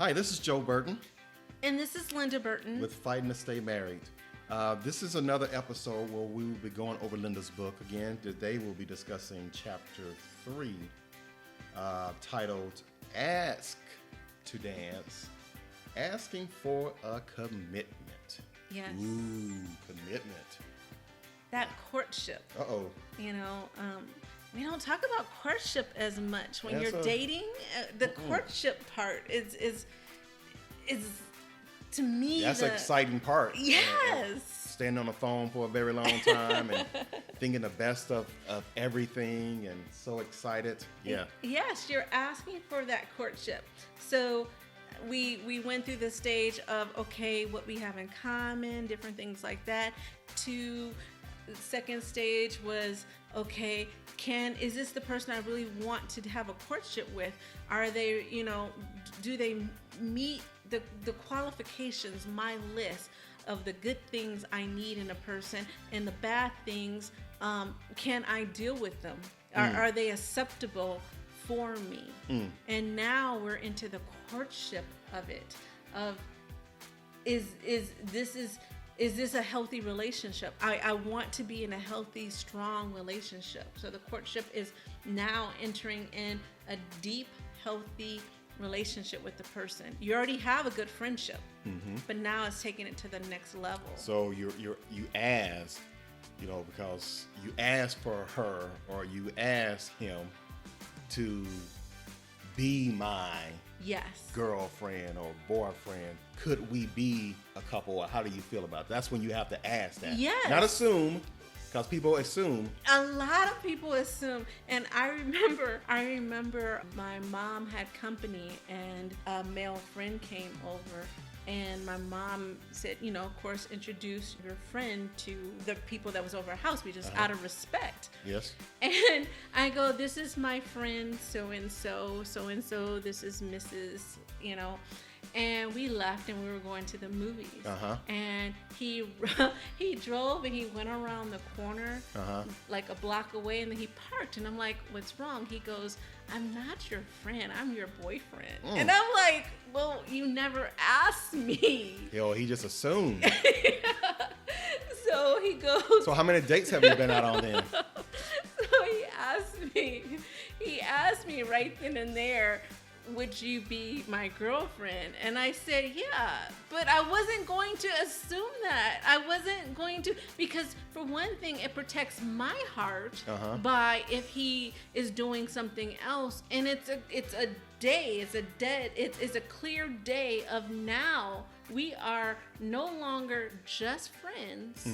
Hi, this is Joe Burton And this is Linda Burton. with Fighting to Stay Married. This is another episode where we will be going over Linda's book again. Today we'll be discussing chapter 3, titled Ask to Dance, Asking for a Commitment. Yes. Ooh, commitment. That courtship. Uh-oh. We don't talk about courtship as much when That's you're dating. The courtship part is to me. That's the exciting part. Yes. Standing on the phone for a very long time and thinking the best of everything and so excited. Yeah. Yes, you're asking for that courtship. So we went through the stage of, okay, what we have in common, different things like that. To the second stage was, okay, is this the person I really want to have a courtship with? Are they, do they meet the qualifications, my list of the good things I need in a person and the bad things, can I deal with them? Are they acceptable for me? And now we're into the courtship of it, of is this a healthy relationship? I want to be in a healthy, strong relationship. So the courtship is now entering in a deep, healthy relationship with the person. You already have a good friendship, but now it's taking it to the next level. So you ask, because you ask for her or you ask him to be my girlfriend or boyfriend. Could we be a couple? Or how do you feel about that? That's when you have to ask that. Yes. Not assume, because people assume. A lot of people assume. And I remember my mom had company and a male friend came over. And my mom said, of course, introduce your friend to the people that was over our house. We just out of respect. Yes. And I go, this is my friend, so-and-so, so-and-so. This is Mrs., And we left and we were going to the movies. And he drove and he went around the corner like a block away and then he parked. And I'm like, what's wrong? He goes, I'm not your friend. I'm your boyfriend. And I'm like, well, you never asked me. He just assumed. So he goes. So how many dates have you been out on then? So he asked me right then and there, would you be my girlfriend? And I said, yeah, but I wasn't going to assume that. I wasn't going to, because for one thing, it protects my heart by if he is doing something else. And it's a clear day of now we are no longer just friends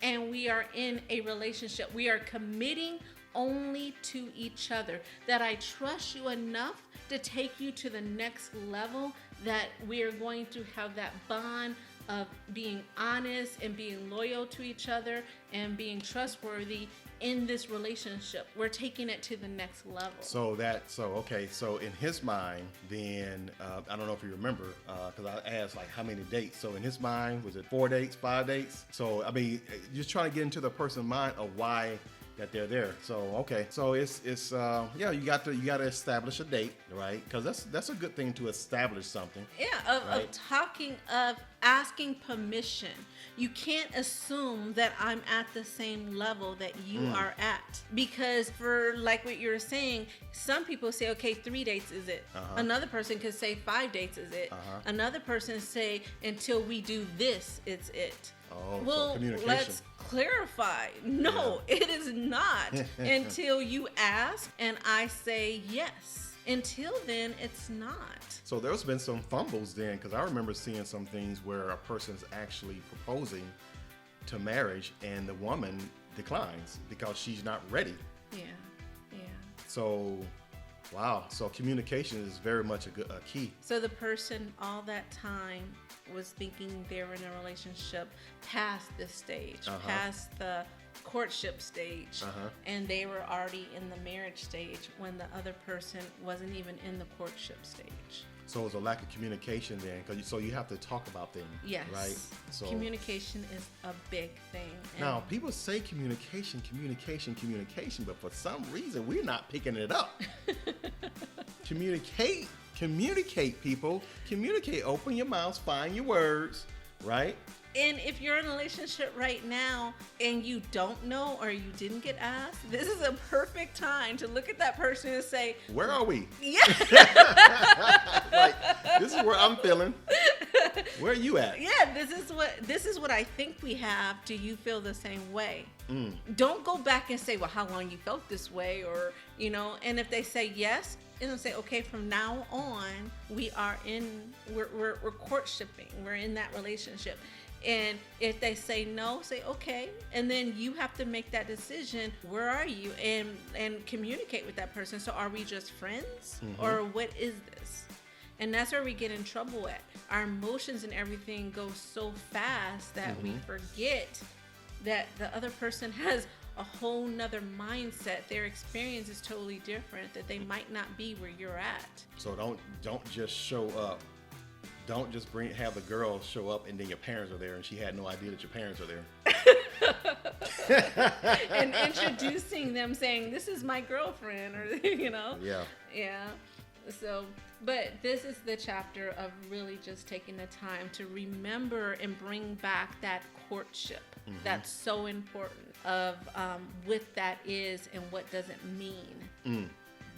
and we are in a relationship. We are committing only to each other, that I trust you enough to take you to the next level, that we are going to have that bond of being honest and being loyal to each other and being trustworthy in this relationship. We're taking it to the next level. So in his mind, then, I don't know if you remember, because I asked how many dates. So in his mind, was it 4 dates, 5 dates? So, just trying to get into the person's mind of why that they're there. So it's you got to establish a date, right? Because that's a good thing to establish something. Yeah, of asking permission. You can't assume that I'm at the same level that you are at, because for like what you're saying, some people say, okay, 3 dates is it. Another person could say 5 dates is it. Another person say nntil we do this, it's it. So communication. Let's clarify. No, it is not until you ask and I say yes. Until then, it's not. So there's been some fumbles then, because I remember seeing some things where a person's actually proposing to marriage and the woman declines because she's not ready. Yeah. So, wow. So communication is very much a key. So the person all that time was thinking they were in a relationship past this stage, past the courtship stage, and they were already in the marriage stage when the other person wasn't even in the courtship stage. So it's a lack of communication then, so you have to talk about things, yes, right? So communication is a big thing. Now, people say communication, but for some reason we're not picking it up. Communicate Communicate, people. Communicate. Open your mouths. Find your words. Right? And if you're in a relationship right now and you don't know or you didn't get asked, this is a perfect time to look at that person and say, where are we? yeah. Like, this is where I'm feeling. Where are you at? Yeah, this is what I think we have. Do you feel the same way? Don't go back and say, well, how long you felt this way, or and if they say yes, and say, okay, from now on we're courtshipping, we're in that relationship. And if they say no, say okay, and then you have to make that decision. Where are you? And communicate with that person. So are we just friends, or what is this? And that's where we get in trouble at. Our emotions and everything go so fast that we forget that the other person has a whole nother mindset. Their experience is totally different, that they might not be where you're at. So don't just show up. Don't just have the girl show up and then your parents are there and she had no idea that your parents are there. And introducing them, saying, this is my girlfriend, or Yeah. So, but this is the chapter of really just taking the time to remember and bring back that courtship. That's so important of what that is and what does it mean.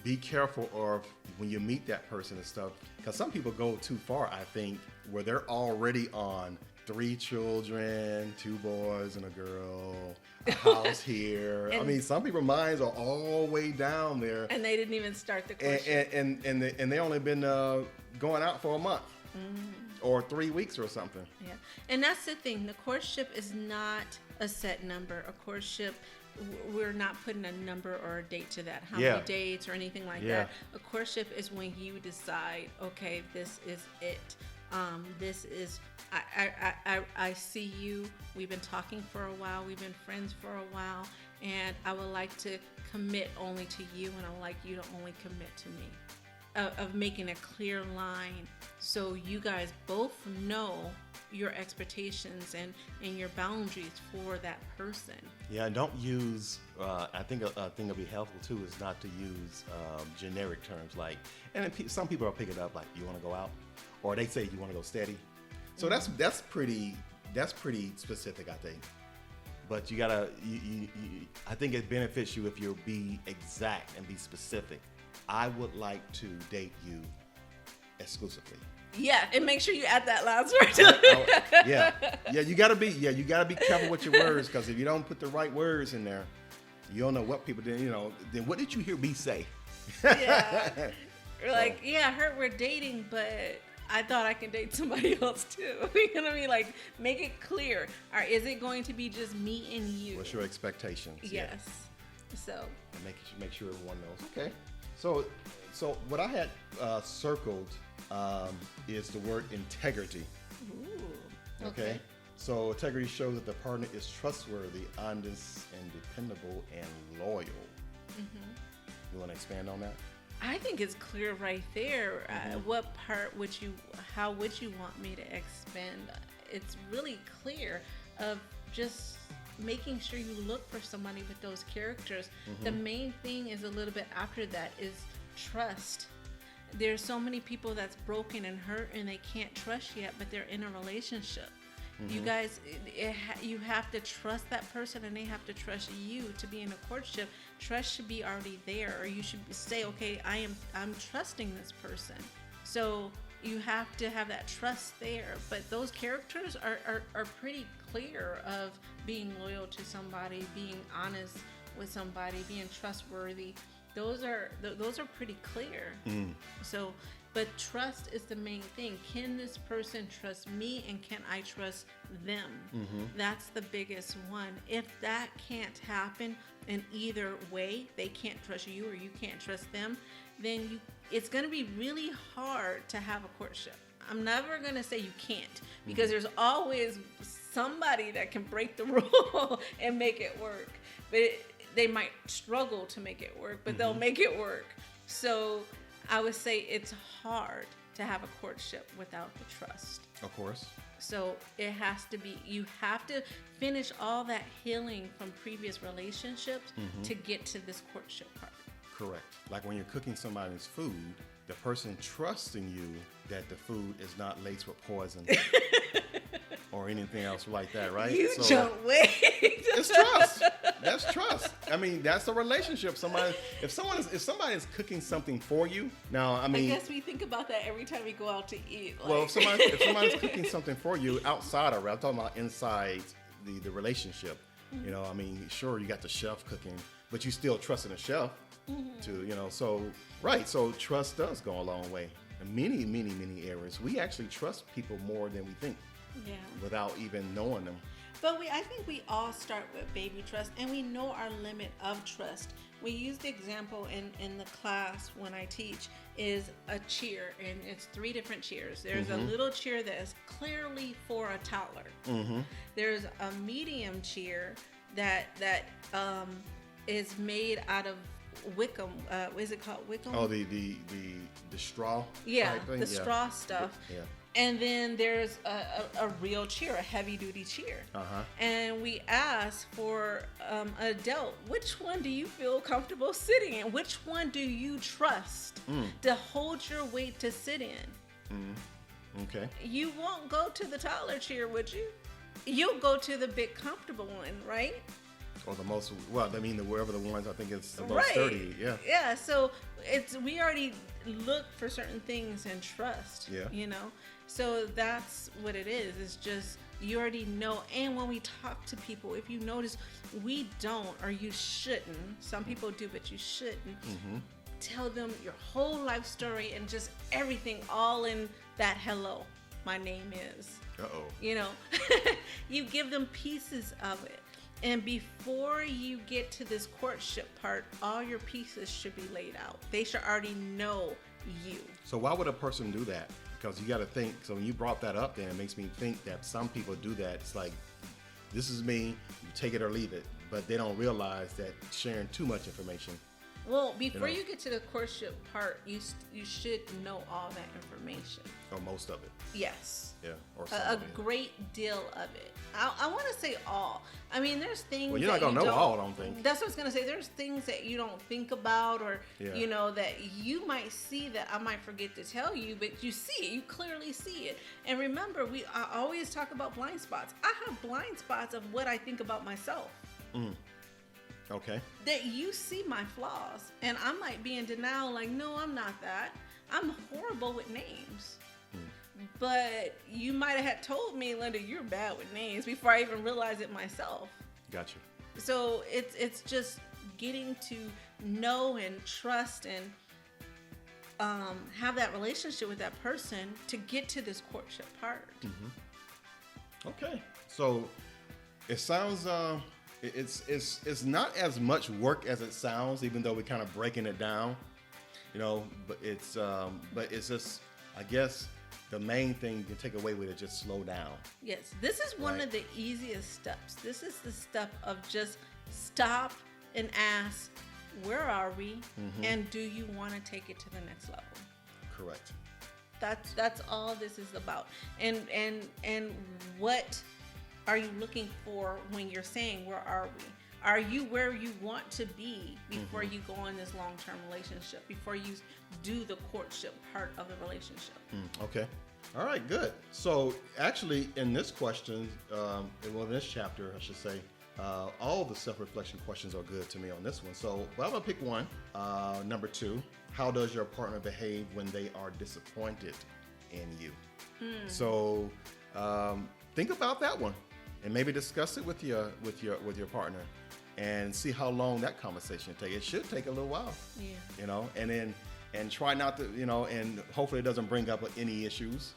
Be careful of when you meet that person and stuff, because some people go too far, I think, where they're already on 3 children, 2 boys and a girl, a house here. I mean, some people's minds are all the way down there, and they didn't even start the courtship. And they only been going out for a month or 3 weeks or something. Yeah, and that's the thing. The courtship is not a set number. A courtship, we're not putting a number or a date to that, how many dates or anything like that. A courtship is when you decide, okay, this is it. This is, I see you, we've been talking for a while, we've been friends for a while, and I would like to commit only to you, and I would like you to only commit to me. Of making a clear line so you guys both know your expectations and your boundaries for that person. Yeah, and don't use, I think a thing that'll be helpful too is not to use generic terms like, and some people will pick it up like, you want to go out? Or they say you want to go steady. So that's pretty specific, I think. But you gotta, I think it benefits you if you be exact and be specific. I would like to date you exclusively. Yeah, and make sure you add that last word. Yeah, you gotta be careful with your words, because if you don't put the right words in there, you don't know what people did. Then what did you hear me say? Yeah, like, I heard we're dating, but I thought I can date somebody else too. You know what I mean? Like, make it clear. Or is it going to be just me and you? What's your expectations? Yes. Yeah. So. And make sure everyone knows. Okay. So what I had circled is the word integrity. Ooh. Okay. So integrity shows that the partner is trustworthy, honest, and dependable, and loyal. You want to expand on that? I think it's clear right there. What part how would you want me to expand? It's really clear of just making sure you look for somebody with those characters. The main thing is a little bit after that is trust. There's so many people that's broken and hurt and they can't trust yet, but they're in a relationship. You guys, you have to trust that person and they have to trust you to be in a courtship. Trust should be already there, or you should say, okay, I'm trusting this person. So you have to have that trust there. But those characters are pretty clear of being loyal to somebody, being honest with somebody, being trustworthy. Those are pretty clear. So, but trust is the main thing. Can this person trust me, and can I trust them? That's the biggest one. If that can't happen in either way, they can't trust you or you can't trust them, then it's going to be really hard to have a courtship. I'm never going to say you can't, because there's always somebody that can break the rule and make it work. But they might struggle to make it work, but they'll make it work. So I would say it's hard to have a courtship without the trust. Of course. So it has to be, you have to finish all that healing from previous relationships to get to this courtship part. Correct. Like when you're cooking somebody's food, the person trusting you that the food is not laced with poison or anything else like that, right? You don't wait. It's trust. That's trust. I mean, that's a relationship. If somebody is cooking something for you, now I mean, I guess we think about that every time we go out to eat. Like. Well, if somebody's cooking something for you outside of it, I'm talking about inside the relationship. You know, I mean, sure, you got the chef cooking, but you still trusting the chef to, you know, so trust does go a long way. In many, many, many areas, we actually trust people more than we think. Yeah. Without even knowing them. But I think we all start with baby trust, and we know our limit of trust. We use the example in the class when I teach is a cheer, and it's 3 different cheers. There's a little cheer that is clearly for a toddler. There's a medium cheer that is made out of Wickham. Is it called Wickham? Oh, the straw. Yeah, type thing? the straw stuff. Yeah. And then there's a real cheer, a heavy duty cheer. And we ask for an adult, which one do you feel comfortable sitting in? Which one do you trust to hold your weight to sit in? Okay. You won't go to the toddler cheer, would you? You'll go to the big comfortable one, right? Or the most, well, I mean, wherever the ones, I think it's the most sturdy. Yeah. Yeah, so we already look for certain things and trust. Yeah. You know? So that's what it is. It's just you already know. And when we talk to people, if you notice, we don't, or you shouldn't. Some people do, but you shouldn't. Tell them your whole life story and just everything, all in that hello. My name is. You know, you give them pieces of it. And before you get to this courtship part, all your pieces should be laid out. They should already know you. So why would a person do that? Because you got to think, so when you brought that up, then it makes me think that some people do that. It's like, this is me, you take it or leave it. But they don't realize that sharing too much information. Well, before you get to the courtship part, you should know all that information. Or most of it. Yes. Yeah. Or some a of it. great deal of it. I want to say all. I mean, there's things. Well, you're not gonna know all, I don't think. That's what I was gonna say. There's things that you don't think about, or you know, that you might see that I might forget to tell you, but you see it. You clearly see it. And remember, I always talk about blind spots. I have blind spots of what I think about myself. Okay. That you see my flaws, and I might be in denial, like, no, I'm not that. I'm horrible with names. But you might have told me, Linda, you're bad with names before I even realized it myself. Gotcha. So it's just getting to know and trust and have that relationship with that person to get to this courtship part. Okay. So it sounds it's not as much work as it sounds, even though we're kind of breaking it down, you know. But it's just, I guess, the main thing you can take away with it, just slow down. Yes, this is one of the easiest steps. This is the step of just stop and ask, where are we, and do you want to take it to the next level? Correct. That's all this is about. And what are you looking for when you're saying, where are we? Are you where you want to be before you go in this long-term relationship, before you do the courtship part of the relationship? Okay. All right, good. So actually in this question, in this chapter, I should say, all the self-reflection questions are good to me on this one. So I'm going to pick one. Number 2, how does your partner behave when they are disappointed in you? So think about that one and maybe discuss it with your partner. And see how long that conversation takes. It should take a little while. Yeah. You know, and try not to, you know, and hopefully it doesn't bring up any issues,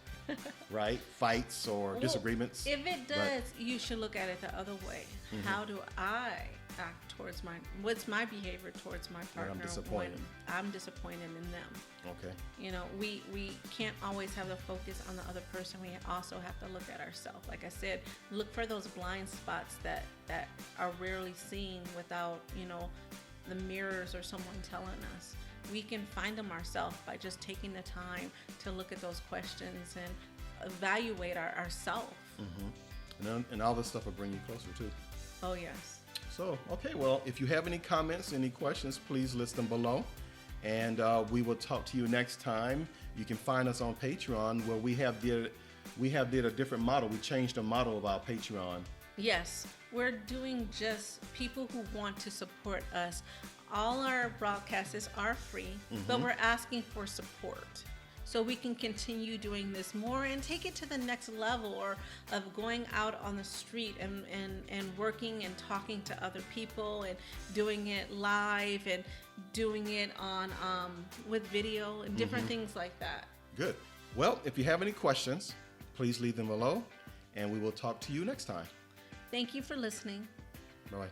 right? Fights or disagreements. If it does, you should look at it the other way. How do I act towards what's my behavior towards my partner when I'm disappointed in them? Okay. You know, we can't always have the focus on the other person. We also have to look at ourselves. Like I said, look for those blind spots that are rarely seen without, you know, the mirrors or someone telling us. We can find them ourselves by just taking the time to look at those questions and evaluate ourselves. And all this stuff will bring you closer too. Oh, yes. So, okay, well, if you have any comments, any questions, please list them below. And we will talk to you next time. You can find us on Patreon, where we have did a different model. We changed the model of our Patreon. Yes, we're doing just people who want to support us. All our broadcasts are free, but we're asking for support so we can continue doing this more and take it to the next level, or of going out on the street and working and talking to other people and doing it live and doing it on with video and different things like that. Good. Well, if you have any questions, please leave them below, and we will talk to you next time. Thank you for listening. Bye-bye.